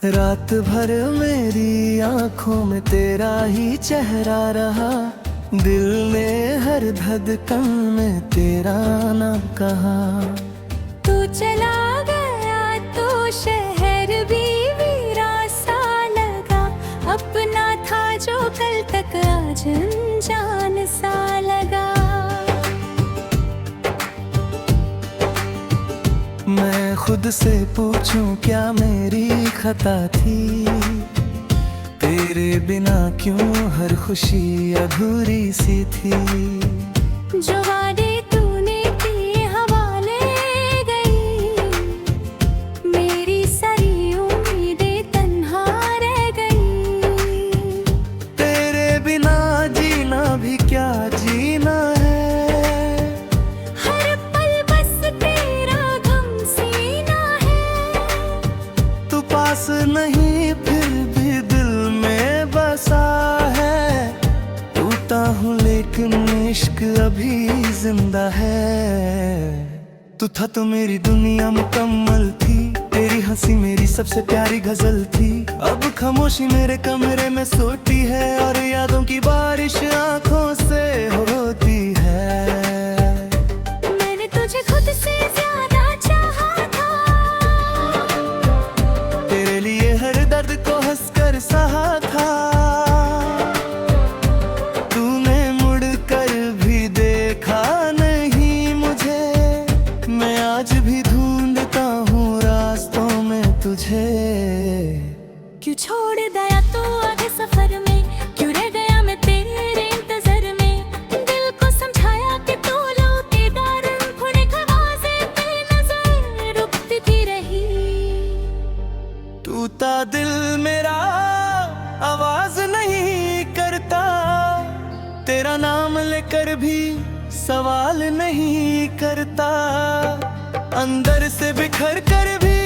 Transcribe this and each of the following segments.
रात भर मेरी आंखों में तेरा ही चेहरा रहा, दिल ने हर धड़कन में तेरा नाम कहा। तू चला गया तो शहर भी वीरा सा लगा, अपना था जो कल तक आज अनजान सा लगा। मैं खुद से पूछूं क्या मेरी खता थी, तेरे बिना क्यों हर खुशी अधूरी सी थी। जो वादे तूने किए हवाले गई, मेरी सारी उम्मीदें तन्हा रह गई। तेरे बिना जीना भी क्या जीना है, हर पल बस तेरा गम सीना है। तू पास नहीं फिर भी दिल में बसा है, टूटा हूँ लेकिन इश्क अभी जिंदा है। तू था तो मेरी दुनिया मुकम्मल थी, तेरी हंसी मेरी सबसे प्यारी गजल थी। अब खामोशी मेरे कमरे में सोती है और यादों की बारिश आंखों से होती है। मैंने तुझे खुद से ज्यादा चाहा था, तेरे लिए हर दर्द को हंसकर सहा था। तूने मुड़ कर भी देखा नहीं मुझे, मैं आज भी ढूंढता हूँ रास्तों में तुझे। क्यों छोड़ गया तू आगे सफर में, क्यों रह गया मैं तेरे इंतजार में। दिल को समझाया कि तू लौटेगा, खुने खवासे पे नजर रुकती थी रही। टूटा दिल मेरा आवाज नहीं करता, तेरा नाम लेकर भी सवाल नहीं करता। अंदर से बिखर कर भी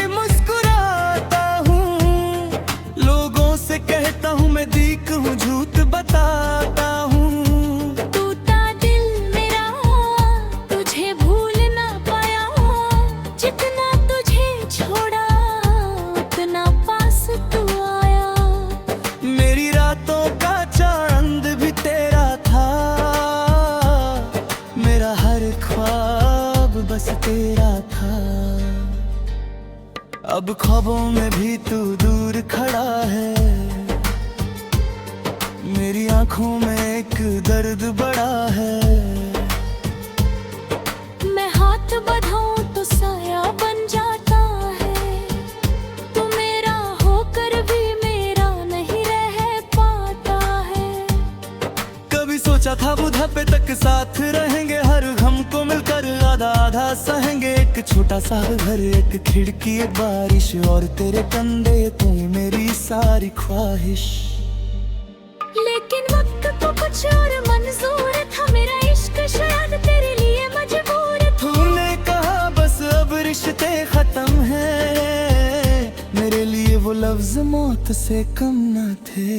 मुस्कुराता हूँ, लोगों से कहता हूँ मैं दीक हूँ, झूठ बताता हूँ। टूटा दिल मेरा तुझे भूल ना पाया, जितना तुझे छोड़ा उतना पास तू आया। मेरी रातों का चांद भी तेरा था, मेरा हर ख्वाब बस तेरा था। अब ख्वाबों में भी तू दूर खड़ा है, मेरी आंखों में एक दर्द बड़ा है। मैं हाथ बढ़ाऊं तो साया बन जाता है, तू मेरा होकर भी मेरा नहीं रह पाता है। कभी सोचा था बुढ़ापे तक साथ रहेंगे, हर गम को मिलकर आधा आधा सहेंगे। एक छोटा सा घर, एक खिड़की, एक बारिश और तेरे कंधे, तू ही मेरी सारी ख्वाहिश। लेकिन वक्त को कुछ और मंजूर था, मेरा इश्क शायद तेरे लिए मजबूर था। तूने कहा बस अब रिश्ते खत्म हैं, मेरे लिए वो लफ्ज मौत से कम न थे।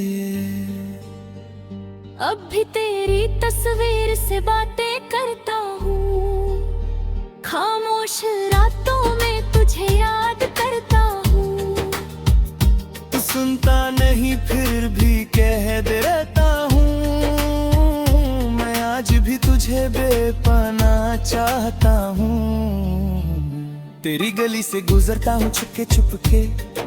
अब भी तेरी तस्वीर से बातें करता हूँ, खामोश रातों में तुझे याद करता हूँ। तू सुनता नहीं फिर भी कह दे रहता हूँ, मैं आज भी तुझे बेपनाह चाहता हूँ। तेरी गली से गुजरता हूँ छुपके छुपके,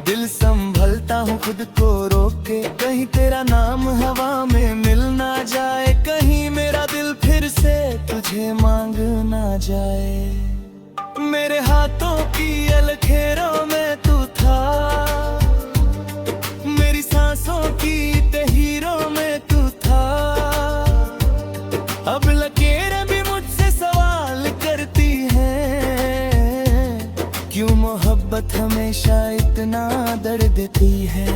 दिल संभलता हूँ खुद को रोक के। कहीं तेरा नाम हवा में मिल ना जाए, कहीं मेरा दिल फिर से तुझे मांग ना जाए। मेरे हाथों की अलखेरों में तू था, मेरी सांसों की तहीरों में तू था। अब लकीरें भी मुझसे सवाल करती हैं, क्यों मोहब्बत हमेशा इतना दर्द देती है।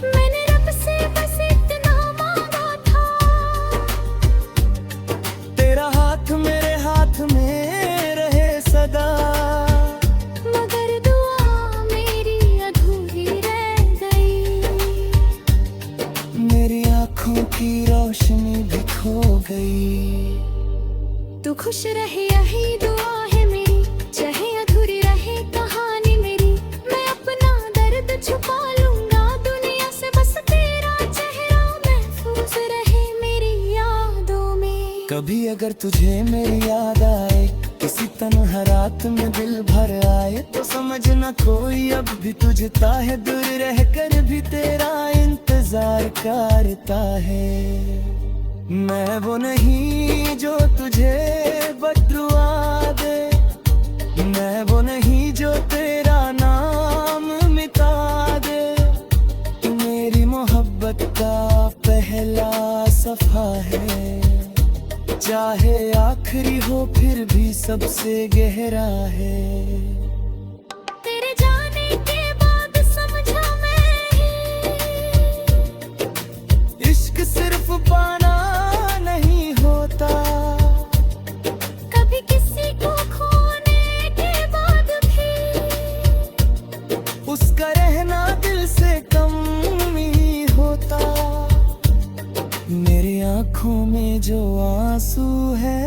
मैंने रब से बस इतना मांगा था, तेरा हाथ मेरे हाथ में रहे सदा। मगर दुआ मेरी अधूरी रह गई, मेरी आँखों की रोशनी भी खो गई। तू खुश रहे यही दुआ है मेरी, चाहे अधूरी रहे कहानी मेरी। मैं अपना कभी अगर तुझे मेरी याद आए, किसी तन्हा रात में दिल भर आए, तो समझना कोई अब भी तुझता है, दूर रह कर भी तेरा इंतजार करता है। मैं वो नहीं जो तुझे बददुआ दे, मैं वो नहीं जो तेरा नाम मिटा दे। तू मेरी मोहब्बत का पहला सफा है, चाहे आखिरी हो फिर भी सबसे गहरा है। तेरे जाने के बाद समझा मैं, इश्क सिर्फ पाना नहीं होता, कभी किसी को खोने के बाद भी उसका रहना दिल से कम ही होता। मेरी आंखों में जो आंसू है,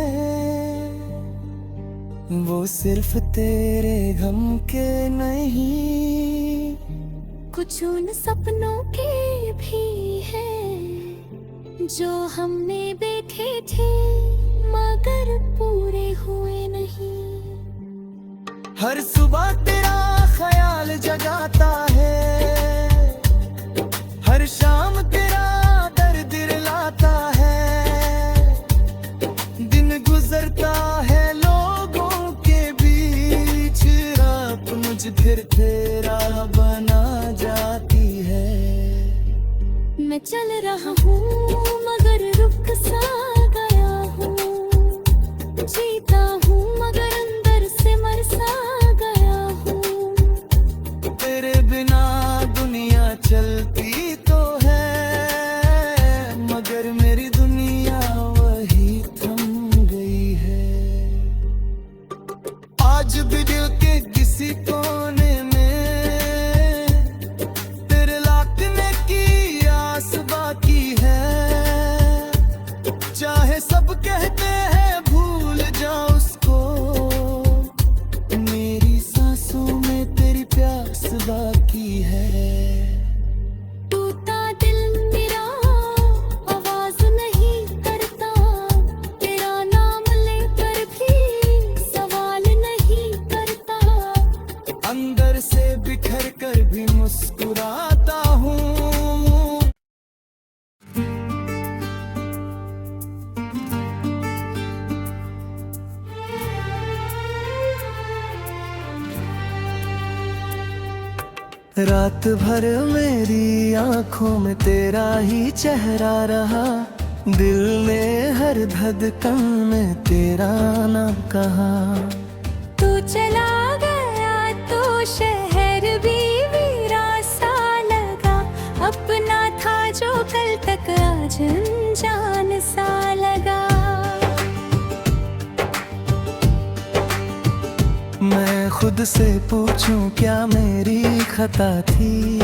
वो सिर्फ तेरे गम के नहीं, कुछ उन सपनों के भी हैं जो हमने देखे थे मगर पूरे हुए नहीं। हर सुबह तेरा ख्याल जगाता है, हर शाम तेरा दर्द दिलाता है। दिन गुजरता है लोगों के बीच, रात मुझ फिर तेरा बना जाती है। मैं चल रहा हूँ मगर रुक सा गया हूँ, जीता हूँ मगर अंदर से मर सा गया हूँ। तेरे बिना दुनिया चलती तो है, मगर मेरी दुनिया वही थम गई है। आज भी दिल के किसी कोने में तेरे लौटने की आस बाकी है, चाहे सब कहते हैं भूल जाओ उसको, मेरी सांसों में तेरी प्यास बाकी है। टूटा दिल मेरा आवाज नहीं करता, तेरा नाम लेकर भी सवाल नहीं करता। अंदर से बिखर कर भी मुस्कुराता हूँ। रात भर मेरी आंखों में तेरा ही चेहरा रहा, दिल ने हर धड़कन में तेरा नाम कहा। तू चला गया तो शहर भी वीरा सा लगा, अपना था जो कल तक आज अनजान सा लगा। मैं खुद से पूछूं क्या मेरी खता थी,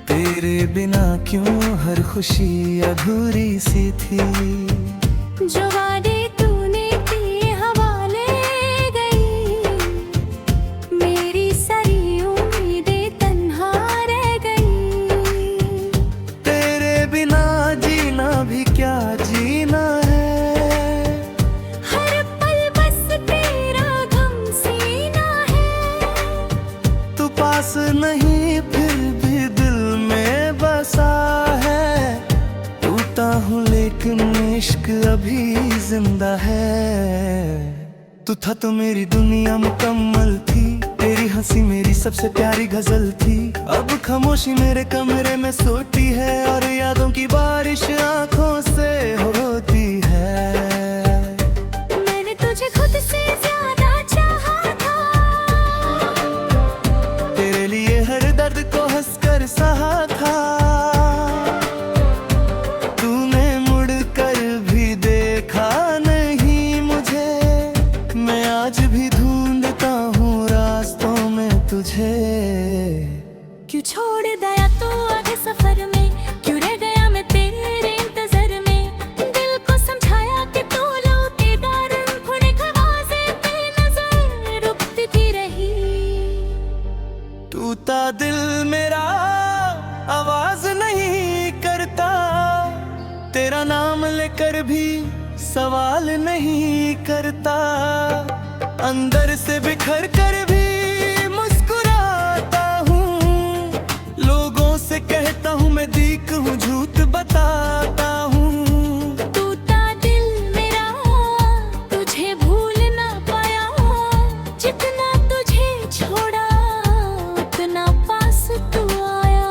तेरे बिना क्यों हर खुशी अधूरी सी थी। जो वादे तूने किए हवाले गई, मेरी सारी उम्मीदें तन्हा रह गई। तेरे बिना जीना भी क्या जीना है, हर पल बस तेरा गम सीना है। तू पास नहीं फिर भी दिल में बसा है। टूटा हूँ लेकिन इश्क अभी जिंदा है। तू था तो मेरी दुनिया मुकम्मल थी, तेरी हंसी मेरी सबसे प्यारी गजल थी। अब खामोशी मेरे कमरे में सोती है और यादों की बारिश आंखों से होती है। मैंने तुझे खुद से ज्यादा चाहा था, तेरे लिए हर दर्द को हंसकर सहा था। तूने मुड़ कर भी देखा नहीं मुझे, मैं आज भी ढूंढता हूँ रास्तों में तुझे। क्यों छोड़ दिया तू आगे सफर में, क्यों रह गया मैं तेरे इंतजार में। दिल को समझाया कि तू लौटेगा, रुखने खवासे पे नजर रुकती थी रही। टूटा दिल मेरा आवाज नहीं करता, तेरा नाम लेकर भी सवाल नहीं करता, अंदर से बिखर कर भी मुस्कुराता हूँ। लोगों से कहता हूँ मैं दीक हूँ, झूठ बताता हूँ। टूटा दिल मेरा तुझे भूल ना पाया, जितना तुझे छोड़ा उतना पास तू आया।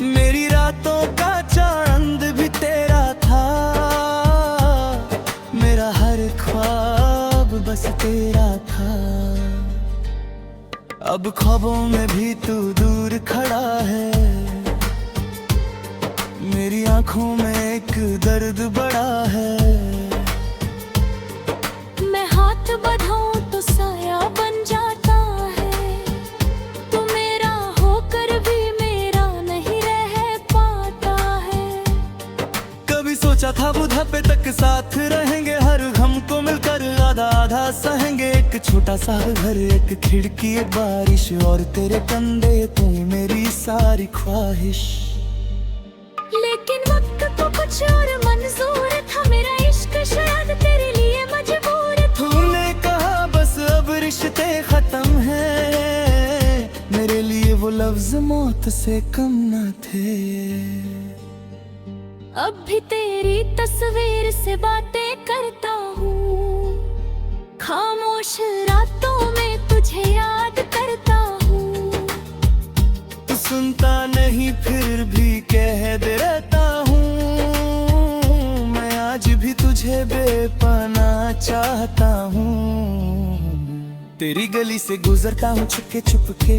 मेरी रातों का चांद भी तेरा था, मेरा हर ख्वाब बस तेरा था। अब ख्वाबों में भी तू दूर खड़ा है, मेरी आंखों में एक दर्द बड़ा है। मैं हाथ बढ़ाऊं तो साया बन जाता है, तू मेरा होकर भी मेरा नहीं रह पाता है। कभी सोचा था बुढ़ापे तक साथ रहेंगे, हर गम को मिलकर आधा आधा सहेंगे। एक छोटा सा घर, एक खिड़की, एक बारिश और तेरे कंधे, तू मेरी सारी ख्वाहिश। लेकिन वक्त तो कुछ और मंजूर था, मेरा इश्क शायद तेरे लिए मजबूर था। तूने कहा बस अब रिश्ते खत्म हैं, मेरे लिए वो लफ्ज मौत से कम न थे। अब भी तेरी तस्वीर से बातें करता हूँ, खामोश रातों में तुझे याद करता हूँ। तू सुनता नहीं फिर भी कह दे रहता हूँ, मैं आज भी तुझे बेपनाह चाहता हूँ। तेरी गली से गुजरता हूँ छुपके छुपके,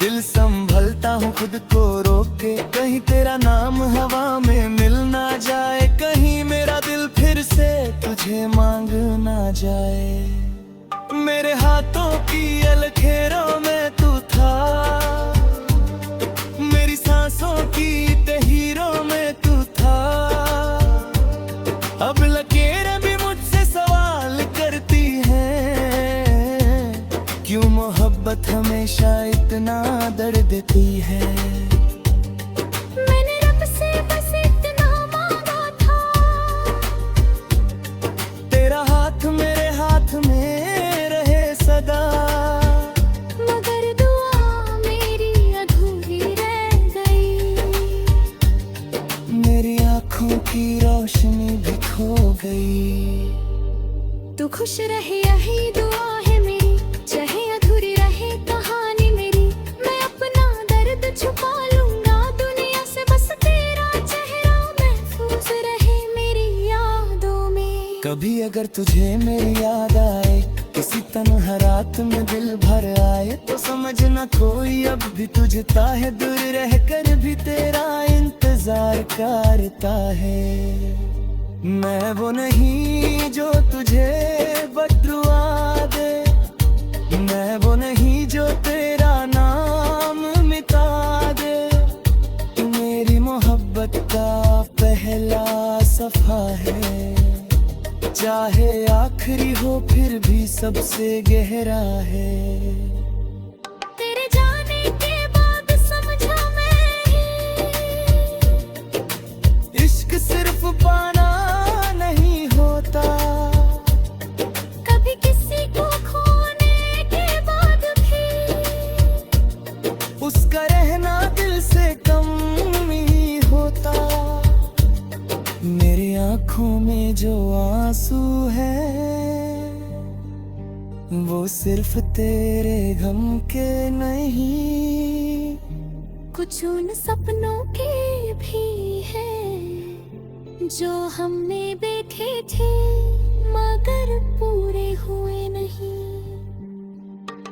दिल संभलता हूँ खुद को रोक के। कहीं तेरा नाम हवा में मिल ना जाए, कहीं मेरा दिल फिर से तुझे मांग ना जाए। मेरे हाथों की अलखेरों में तू था, मेरी सांसों की तहीरों में तू था। अब लकीरें भी मुझसे सवाल करती हैं, क्यों मोहब्बत हमेशा इतना दर्द देती है। मैंने रब से बस इतना मांगा था, तेरा हाथ मेरे हाथ में रहे सदा। मगर दुआ मेरी अधूरी रह गई, मेरी आँखों की रोशनी भी खो गई। तू खुश रहे यही दुआ है मेरी, चाहे अधूरी रहे कहानी मेरी। मैं अपना दर्द छुपा लूंगा दुनिया से, बस तेरा चेहरा महफूज रहे मेरी यादों में। कभी अगर तुझे मेरी याद आए, किसी तन्हा रात में दिल भर आए, तो समझना कोई अब भी तुझता है, दूर रह कर भी तेरा इंतजार करता है। मैं वो नहीं जो तुझे बदरुआ दे, मैं वो नहीं जो तेरा नाम मिटा दे। तू मेरी मोहब्बत का पहला सफा है, चाहे आखिरी हो फिर भी सबसे गहरा है। तेरे जाने के बाद समझा मैं, इश्क सिर्फ पाना नहीं होता, कभी किसी को खोने के बाद भी उसका रहना दिल से कम ही होता। मेरी आँखों में जो आंसू है, वो सिर्फ तेरे गम के नहीं, कुछ उन सपनों के भी हैं जो हमने देखे थे मगर पूरे हुए नहीं।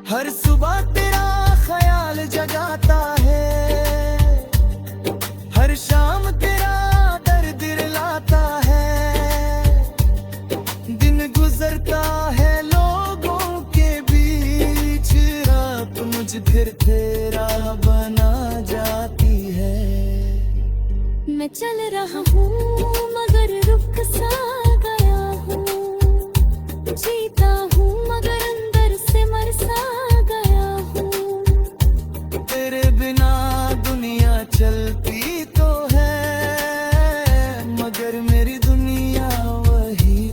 हर सुबह तेरा ख्याल जगाता है, हर शाम तेरा दर्द दिलाता है। दिन गुजरता है लोगों के बीच, रात मुझ फिर तेरा बना जाती है। मैं चल रहा हूँ मगर रुक सा गया हूँ, जीता हूँ मगर अंदर से मर सा गया हूँ। तेरे बिना दुनिया चलती तो है, मगर मेरी दुनिया वही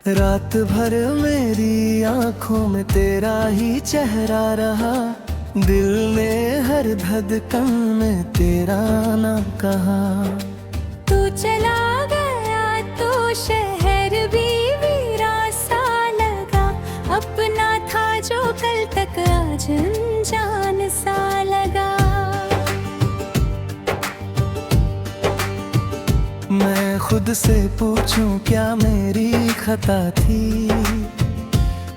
रात भर मेरी आंखों में तेरा ही चेहरा रहा, दिल ने हर धड़कन में तेरा नाम कहा। तू चला गया तो शहर भी वीरा सा लगा, अपना था जो कल तक आज अनजान सा लगा। मैं खुद से पूछूं क्या मेरी खता थी,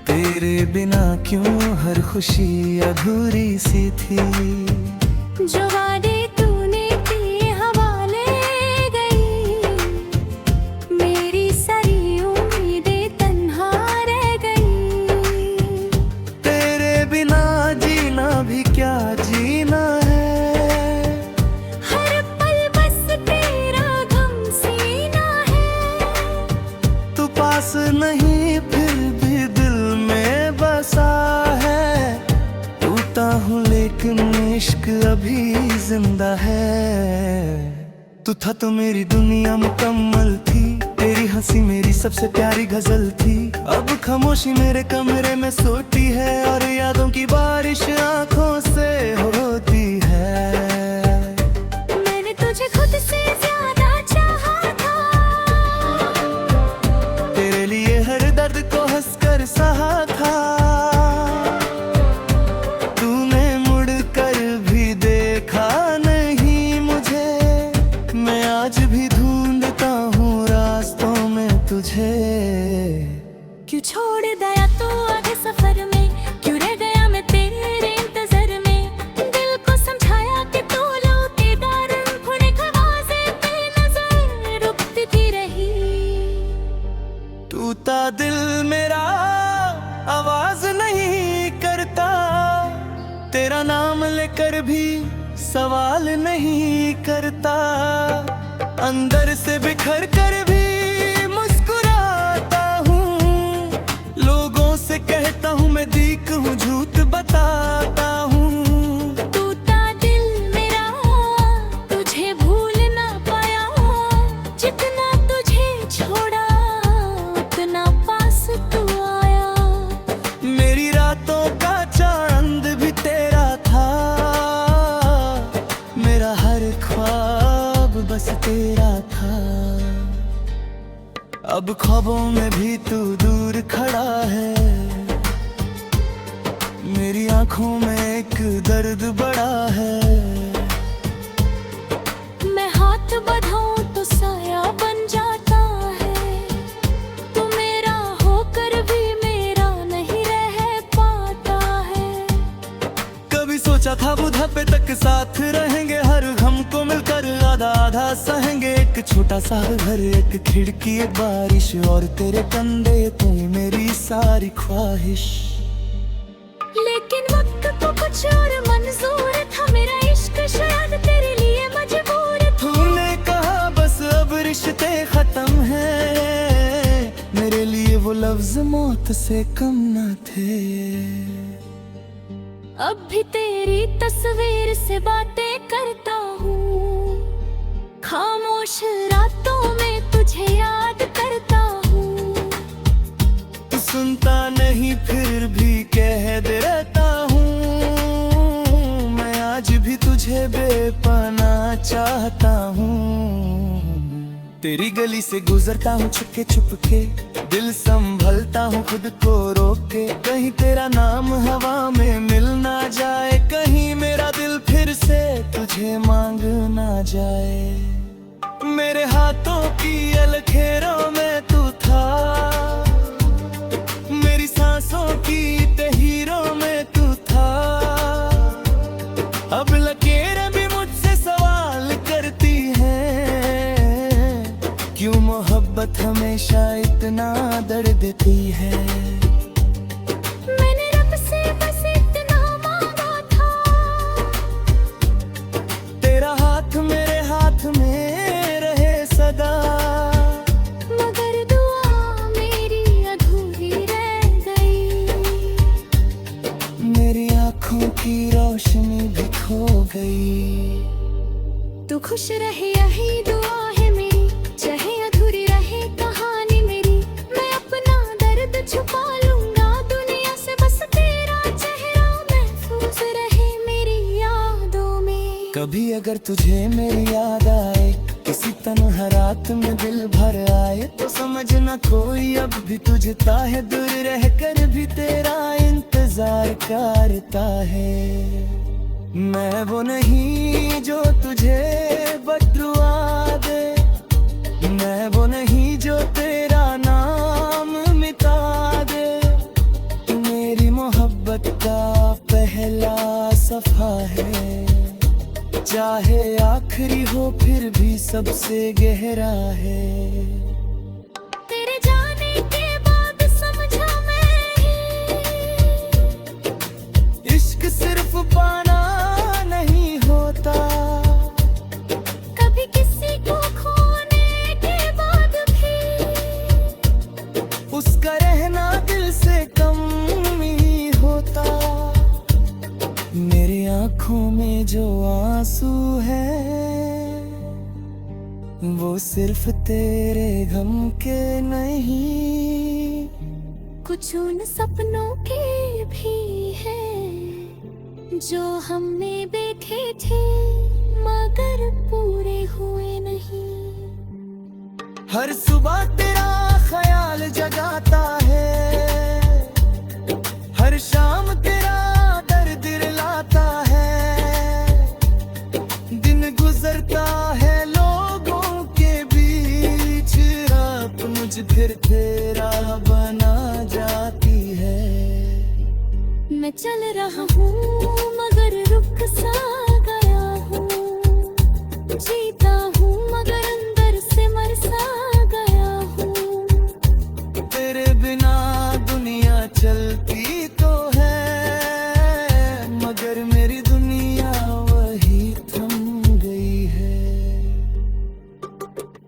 तेरे बिना क्यों हर खुशी अधूरी सी थी। जो वादे तूने किए हवाले गई, मेरी सारी उम्मीदें तन्हा रह गई। तेरे बिना जीना भी क्या जीना है, हर पल बस तेरा गम सीना है। तू पास नहीं फिर भी दिल में बसा है, टूटा हूँ लेकिन इश्क अभी जिंदा है। तू था तो मेरी दुनिया मुकम्मल थी, तेरी हंसी मेरी सबसे प्यारी गजल थी। अब खामोशी मेरे कमरे में सोती है और यादों की बारिश आंखों से होती है। मैंने तुझे खुद से ज्यादा चाहा था, तेरे लिए हर दर्द को हंसकर सहा था। तूने मुड़ कर भी देखा नहीं मुझे, मैं आज भी ढूंढता हूँ रास्तों में तुझे। क्यों छोड़ दिया तू आगे सफर में, क्यों रह गया मैं तेरे इंतजार में। दिल को समझाया कि तू लौटेगा, रुखने खवाजे पे नजर रुकती थी रही। टूटा दिल मेरा आवाज नहीं करता, तेरा नाम लेकर भी सवाल नहीं करता। अंदर से बिखर कर भी मुस्कुराता हूँ, लोगों से कहता हूँ मैं दीक हूँ, झूठ बताता हूँ। टूटा दिल मेरा तुझे भूल ना पाया, जितना तुझे छोड़ा उतना पास तू आया। मेरी रातों का चांद भी तेरा था, मेरा हर ख्वाब बस तेरा था। अब ख्वाबों में भी तू दूर खड़ा है, मेरी आंखों में एक दर्द बड़ा है। मैं हाथ बढ़ाऊं तो साया बन जाता है, तू मेरा होकर भी मेरा नहीं रह पाता है। कभी सोचा था बुढ़ापे तक साथ रहेंगे, हर गम को मिलकर आधा आधा सहेंगे। एक छोटा सा घर, एक खिड़की, एक बारिश और तेरे कंधे, तू ही मेरी सारी ख्वाहिश। लेकिन वक्त को कुछ और मंजूर था, मेरा इश्क शायद तेरे लिए मजबूर था। तूने कहा बस अब रिश्ते खत्म हैं, मेरे लिए वो लफ्ज मौत से कम न थे। अब भी तेरी तस्वीर से बातें करता हूँ, खामोश रातों में तुझे याद करता हूँ। तू सुनता नहीं फिर भी कह दे रहता हूँ, मैं आज भी तुझे बेपनाह चाहता हूँ। तेरी गली से गुजरता हूँ छुपके छुपके, दिल संभलता हूँ खुद को रोक के। कहीं तेरा नाम हवा में मिल ना जाए, कहीं मेरा दिल फिर से तुझे मांग ना जाए। मेरे हाथों की अलखेरों में तू था, मेरी सांसों की तहीरों में तू था। अब लकीरें भी मुझसे सवाल करती हैं, क्यों मोहब्बत हमेशा इतना दर्द देती है। मैंने रब से बस इतना मांगा था, तेरा हाथ मेरे हाथ में रहे सदा। मगर दुआ मेरी अधूरी रह गई, मेरी आँखों की रोशनी भी खो गई। तू खुश रहे यही दुआ है मेरी, चाहे अधूरी रहे कहानी मेरी। मैं अपना कभी अगर तुझे मेरी याद आए, किसी तन्हा रात में दिल भर आए, तो समझना कोई अब भी तुझता है, दूर रह कर भी तेरा इंतजार करता है। मैं वो नहीं जो तुझे बददुआ दे, मैं वो नहीं जो तेरा नाम मिटा दे। तू मेरी मोहब्बत का पहला सफा है, चाहे आखिरी हो फिर भी सबसे गहरा है। तेरे जाने के बाद समझा मैं, इश्क सिर्फ पाना नहीं होता, कभी किसी को खोने के बाद भी उसका रहना दिल से कम ही होता। मेरी आँखों में जो आंसू है, वो सिर्फ तेरे गम के नहीं, कुछ उन सपनों के भी हैं जो हमने देखे थे मगर पूरे हुए नहीं। हर सुबह तेरा ख्याल जगाता है, हर शाम तेरा दर्द दिलाता है। दिन गुजरता है लोगों के बीच, रात मुझ फिर तेरा बना जाती है। मैं चल रहा हूँ मगर रुक सा गया हूँ, जीता हूँ मगर अंदर से मर सा गया हूँ। तेरे बिना दुनिया चलती तो है, मगर मेरी दुनिया वही थम गई है।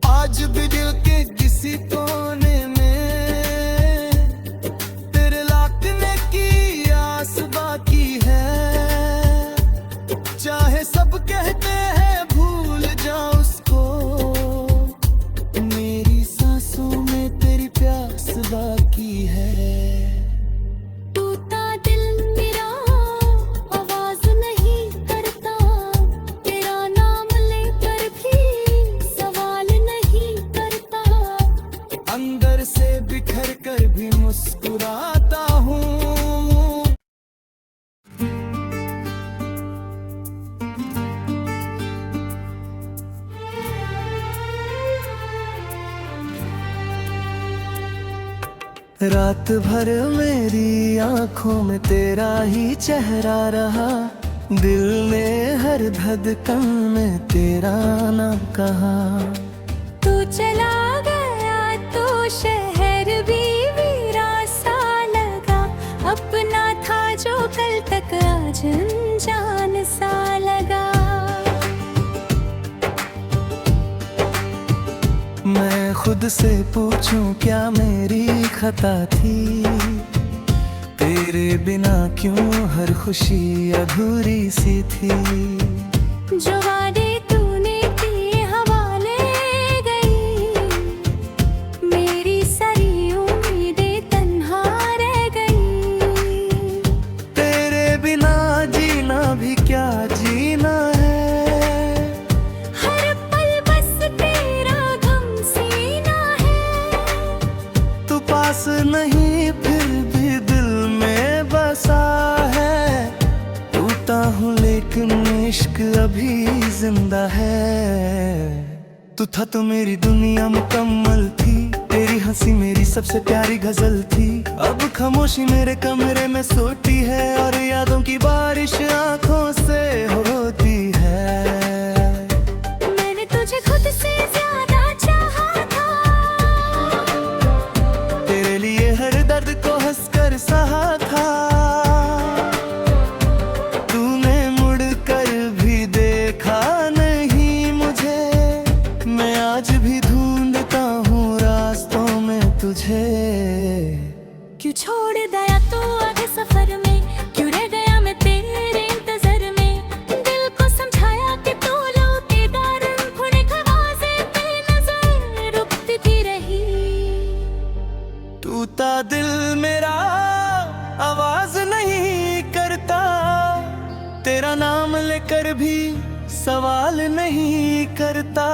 आज भी दिल के किसी कोने में तेरे लौटने की आस बाकी है, चाहे सब कहते हैं भूल जा उसको, मेरी सांसों में तेरी प्यास बाकी है। टूटा दिल मेरा आवाज नहीं करता, तेरा नाम लेकर भी सवाल नहीं करता। अंदर से बिखर कर भी मुस्कुराता हूँ। रात भर मेरी आंखों में तेरा ही चेहरा रहा, दिल ने हर धड़कन में तेरा नाम कहा। तू चला गया तो शहर भी वीरा सा लगा, अपना था जो कल तक आज अनजान सा लगा। मैं खुद से पूछूं क्या मेरी खता थी, तेरे बिना क्यों हर खुशी अधूरी सी थी। जो वादे तूने किए हवाले गई, मेरी सारी उम्मीदें तन्हा रह गई। तेरे बिना जीना भी क्या जीना है, हर पल बस तेरा गम सीना है। तू पास नहीं फिर भी दिल में बसा है। टूटा हूँ लेकिन इश्क अभी जिंदा है। तू था तो मेरी दुनिया मुकम्मल थी, तेरी हंसी मेरी सबसे प्यारी गजल थी। अब खामोशी मेरे कमरे में सोती है और यादों की बारिश आंखों से होती है। मैंने तुझे खुद से ज्यादा चाहा था, तेरे लिए हर दर्द को हंसकर सहा था। तूने मुड़ कर भी देखा नहीं मुझे, मैं आज भी ढूंढता हूँ रास्तों में तुझे। क्यों छोड़ दिया तू आधे सफर में, क्यों रह गया मैं तेरे इंतजार में। दिल को समझाया कि तू लौटेगा, रुखने खवाजे पे नजर रुकती थी रही। टूटा दिल मेरा आवाज नहीं करता, तेरा नाम लेकर भी सवाल नहीं करता,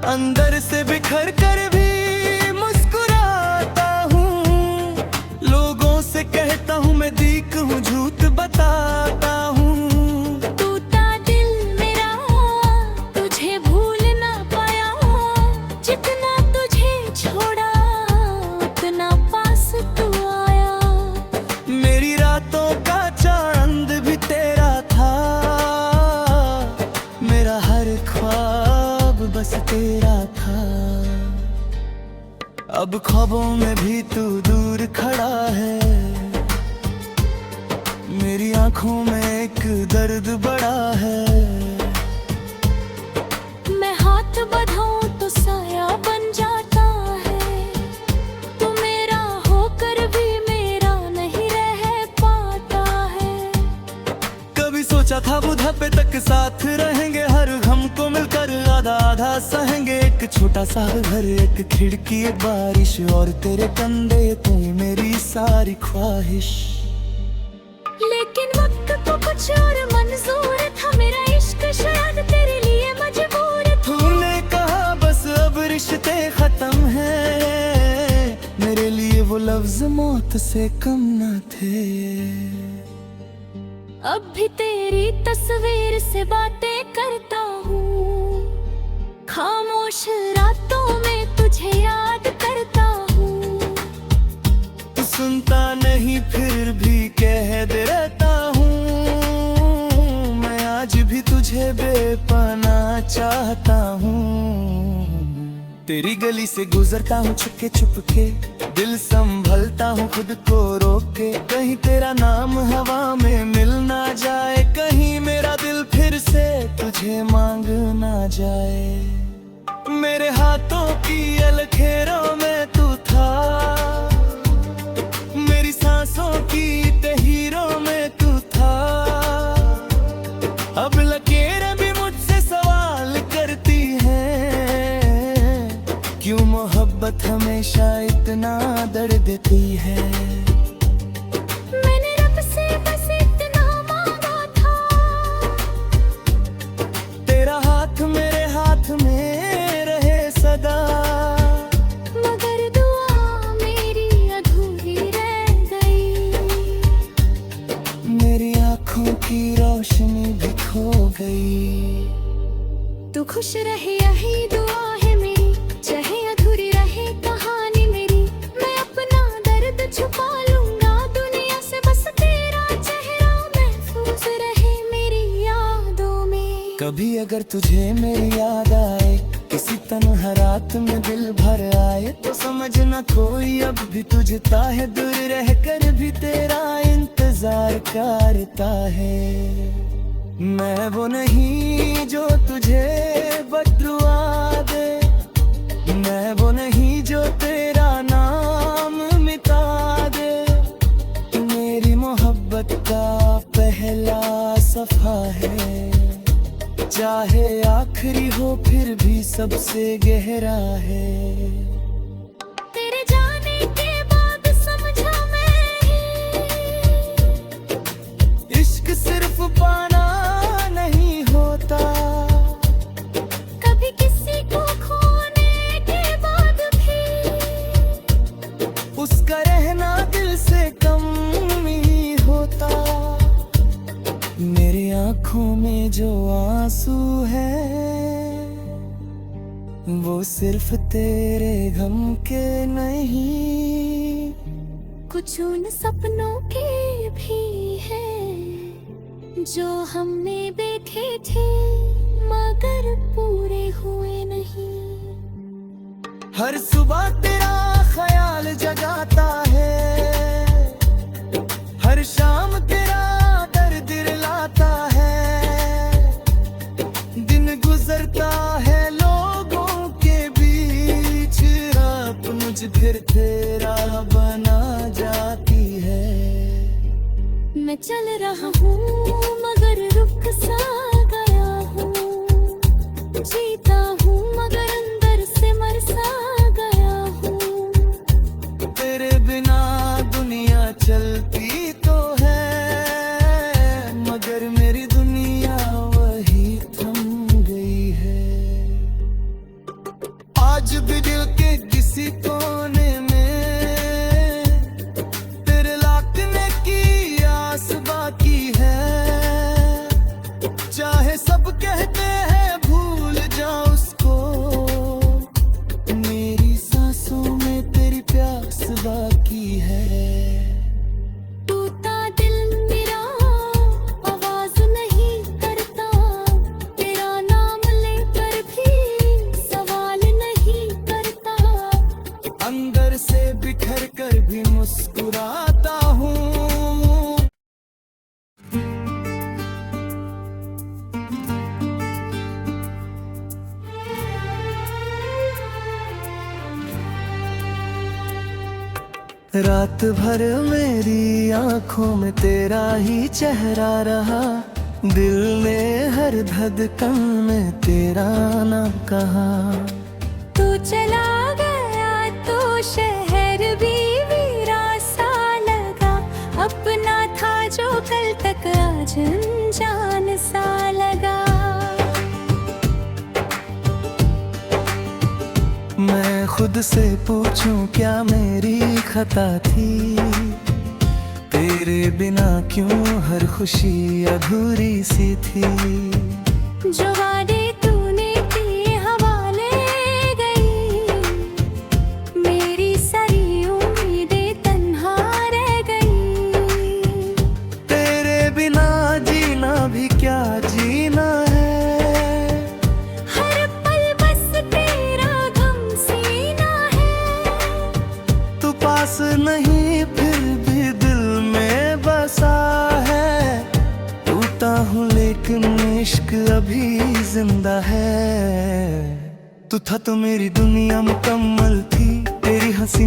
अंदर से बिखर कर भी मुस्कुराता हूँ। लोगों से कहता हूँ मैं दीक हूँ, झूठ बताता हूँ। टूटा दिल मेरा तुझे भूल ना पाया, जितना तुझे छोड़ा उतना पास तू आया। मेरी रातों का चांद भी तेरा था, मेरा हर ख्वाब बस तेरा था। अब ख्वाबों में भी तू दूर खड़ा है, मेरी आंखों में एक दर्द बड़ा है। मैं हाथ बढ़ाऊं तो साया बन जाता है, तू मेरा होकर भी मेरा नहीं रह पाता है। कभी सोचा था बुढ़ापे तक साथ रहेंगे, हर गम को मिलकर आधा आधा सहेंगे। एक छोटा सा घर, एक खिड़की, एक बारिश और तेरे कंधे, तू ही मेरी सारी ख्वाहिश। लेकिन वक्त तो कुछ और मंजूर था, मेरा इश्क शायद तेरे लिए मजबूर था। तूने कहा बस अब रिश्ते खत्म हैं, मेरे लिए वो लफ्ज मौत से कम न थे। अब भी तेरी तस्वीर से बातें करता हूँ, खामोश रातों में तुझे याद करता हूँ। तू सुनता नहीं फिर भी कह दे रहता हूँ, मैं आज भी तुझे बेपनाह चाहता हूँ। तेरी गली से गुजरता हूँ छुपके छुपके, दिल संभलता हूँ खुद को रोक के। कहीं तेरा नाम हवा में मिल ना जाए, कहीं मेरा दिल फिर से तुझे मांग ना जाए। मेरे हाथों की अलखेरों में तू था, मेरी सांसों की तहीरों में तू था। अब लकीरें भी मुझसे सवाल करती हैं, क्यों मोहब्बत हमेशा इतना दर्द देती है। मैंने रब से बस इतना मांगा था, तेरा हाथ मेरे हाथ में रहे सदा। मगर दुआ मेरी अधूरी रह गई, मेरी आँखों की रोशनी भी खो गई। तू खुश रहे यही दुआ है मेरी, चाहे अधूरी रहे कहानी मेरी। मैं अपना दर्द छुपा लूंगा दुनिया से, बस तेरा चेहरा महफूज रहे मेरी यादों में। कभी अगर तुझे मेरी याद आए, किसी तन्हा रात में दिल भर आए, तो समझना कोई अब भी तुझता है, दूर रह कर भी तेरा इंतजार करता है। मैं वो नहीं जो तुझे बददुआ दे, मैं वो नहीं जो तेरा नाम मिटा दे। मेरी मोहब्बत का पहला सफा है, चाहे आखिरी हो फिर भी सबसे गहरा है। तेरे जाने के बाद समझा मैं, इश्क सिर्फ पाना नहीं होता, कभी किसी को खोने के बाद भी उसका रहना दिल से कम ही होता। मेरी आँखों में जो आंसू है, वो सिर्फ तेरे गम के नहीं, कुछ उन सपनों के भी हैं जो हमने देखे थे मगर पूरे हुए नहीं। हर सुबह तेरा ख्याल जगाता है, हर शाम तेरा दर्द दिलाता है। दिन गुजरता है लोगों के बीच, रात मुझ फिर तेरा बना जाती है। मैं चल रहा हूँ मगर रुक सा गया हूँ, जीता हूँ मगर अंदर से मर सा गया हूँ। तेरे बिना दुनिया चलती तो है, मगर मेरी दुनिया वही रात भर मेरी आंखों में तेरा ही चेहरा रहा, दिल ने हर धड़कन में तेरा नाम कहा। तू चला गया तो शहर भी वीरा सा लगा, अपना था जो कल तक आज अनजान सा लगा। मैं खुद से पूछूं क्या मेरी खता थी, तेरे बिना क्यों हर खुशी अधूरी सी थी। जो वादे तूने किए हवाले गई, मेरी सारी उम्मीदें तन्हा रह गई। तेरे बिना जीना भी क्या जीना है, हर पल बस तेरा गम सीना है। तू पास नहीं फिर भी दिल में बसा है, टूटा हूँ लेकिन इश्क अभी जिंदा है। तू था तो मेरी दुनिया मुकम्मल थी, तेरी हंसी